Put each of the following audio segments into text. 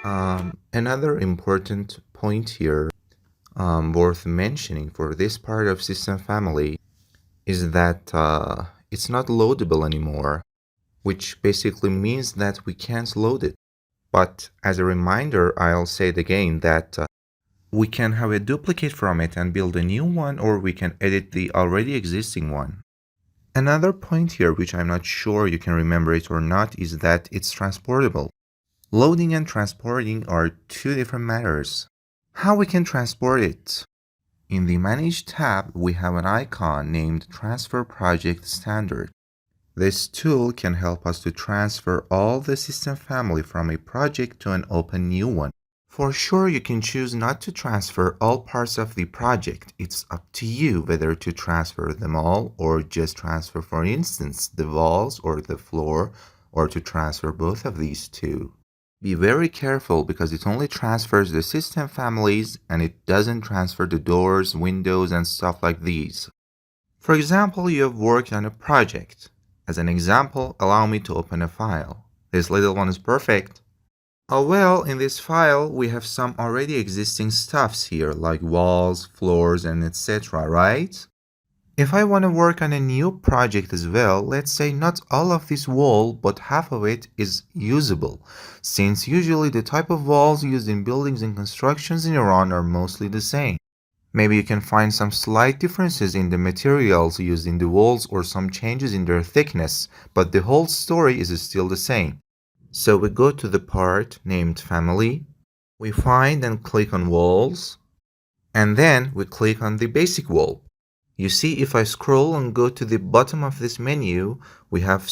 Another important point here, worth mentioning for this part of system family, is that it's not loadable anymore, which basically means that we can't load it. But as a reminder, I'll say it again that we can have a duplicate from it and build a new one, or we can edit the already existing one. Another point here, which I'm not sure you can remember it or not, is that it's transportable. Loading and transporting are two different matters. How we can transport it? In the Manage tab, we have an icon named Transfer Project Standard. This tool can help us to transfer all the system family from a project to an open new one. For sure, you can choose not to transfer all parts of the project. It's up to you whether to transfer them all or just transfer, for instance, the walls or the floor, or to transfer both of these two. Be very careful because it only transfers the system families and it doesn't transfer the doors, windows, and stuff like these. For example, you have worked on a project. As an example, allow me to open a file. This little one is perfect. Oh well, in this file we have some already existing stuffs here like walls, floors, and etc., right? If I want to work on a new project as well, let's say not all of this wall, but half of it is usable, since usually the type of walls used in buildings and constructions in Iran are mostly the same. Maybe you can find some slight differences in the materials used in the walls or some changes in their thickness, but the whole story is still the same. So we go to the part named Family, we find and click on Walls, and then we click on the basic wall. You see, if I scroll and go to the bottom of this menu, we have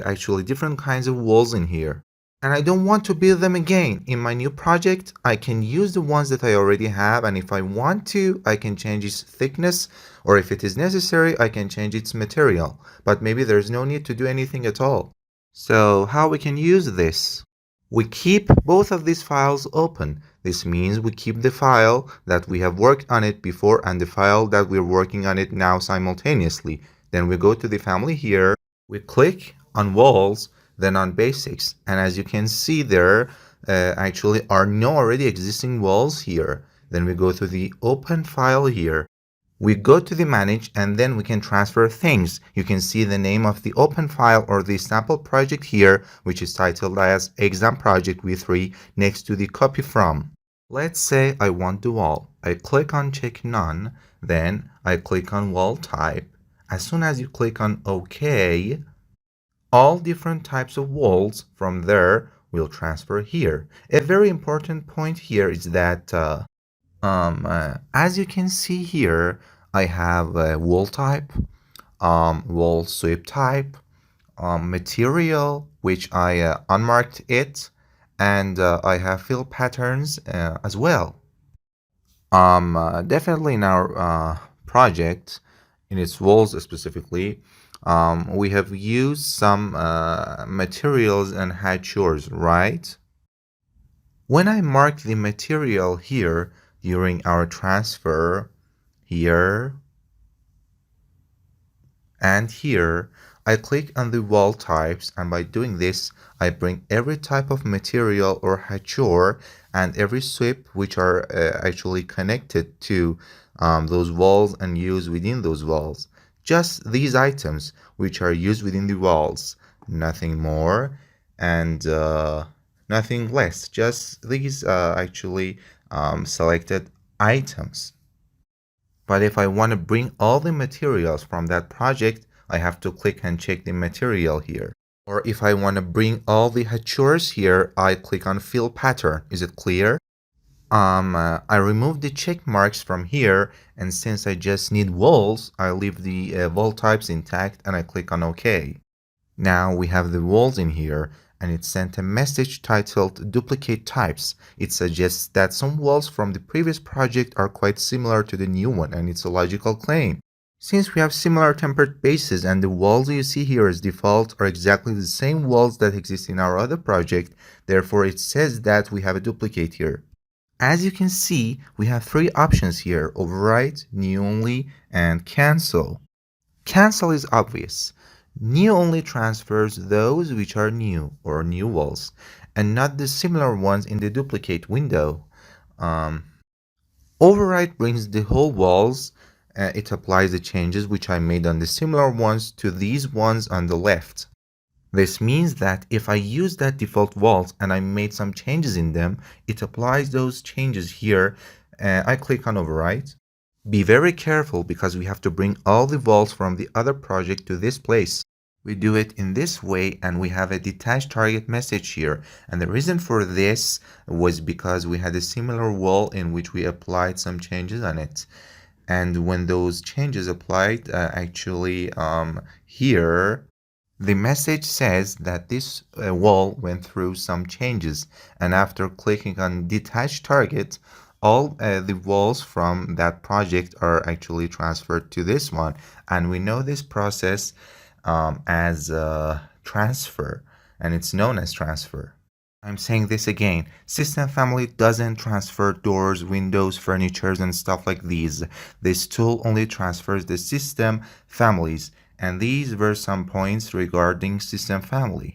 actually different kinds of walls in here. And I don't want to build them again. In my new project, I can use the ones that I already have, and if I want to, I can change its thickness, or if it is necessary, I can change its material. But maybe there's no need to do anything at all. So how we can use this? We keep both of these files open. This means we keep the file that we have worked on it before and the file that we're working on it now simultaneously. Then we go to the family here, we click on walls, then on basics. And as you can see, there actually are no already existing walls here. Then we go to the open file here. We go to the manage and then we can transfer things. You can see the name of the open file or the sample project here, which is titled as exam project v3 next to the copy from. Let's say I want the wall. I click on check none, then I click on wall type. As soon as you click on OK, all different types of walls from there will transfer here. A very important point here is that as you can see here, I have a wall type, wall sweep type, material, which I unmarked it, and I have fill patterns as well. Definitely in our project, in its walls specifically, we have used some materials and hachures, right? When I mark the material here during our transfer, here and here, I click on the wall types, and by doing this, I bring every type of material or hachur and every sweep which are actually connected to those walls and used within those walls. Just these items which are used within the walls, nothing more and nothing less. Just these actually selected items. But if I want to bring all the materials from that project, I have to click and check the material here. Or if I want to bring all the hachures here, I click on fill pattern. Is it clear? I remove the check marks from here, and since I just need walls, I leave the wall types intact and I click on OK. Now we have the walls in here, and it sent a message titled duplicate types. It suggests that some walls from the previous project are quite similar to the new one, and it's a logical claim. Since we have similar tempered bases and the walls you see here as default are exactly the same walls that exist in our other project, therefore it says that we have a duplicate here. As you can see, we have three options here: overwrite, new only, and cancel. Cancel is obvious. New only transfers those which are new or new walls and not the similar ones in the duplicate window. Um, Overwrite brings the whole walls. It applies the changes which I made on the similar ones to these ones on the left. This means that if I use that default walls and I made some changes in them, it applies those changes here. I click on Overwrite. Be very careful because we have to bring all the walls from the other project to this place. We do it in this way and we have a detached target message here. And the reason for this was because we had a similar wall in which we applied some changes on it. And when those changes applied, here, the message says that this wall went through some changes. And after clicking on detached target, all the walls from that project are actually transferred to this one. And we know this process as transfer, and it's known as transfer. I'm saying this again. System family doesn't transfer doors, windows, furnitures, and stuff like these. This tool only transfers the system families, and these were some points regarding system family.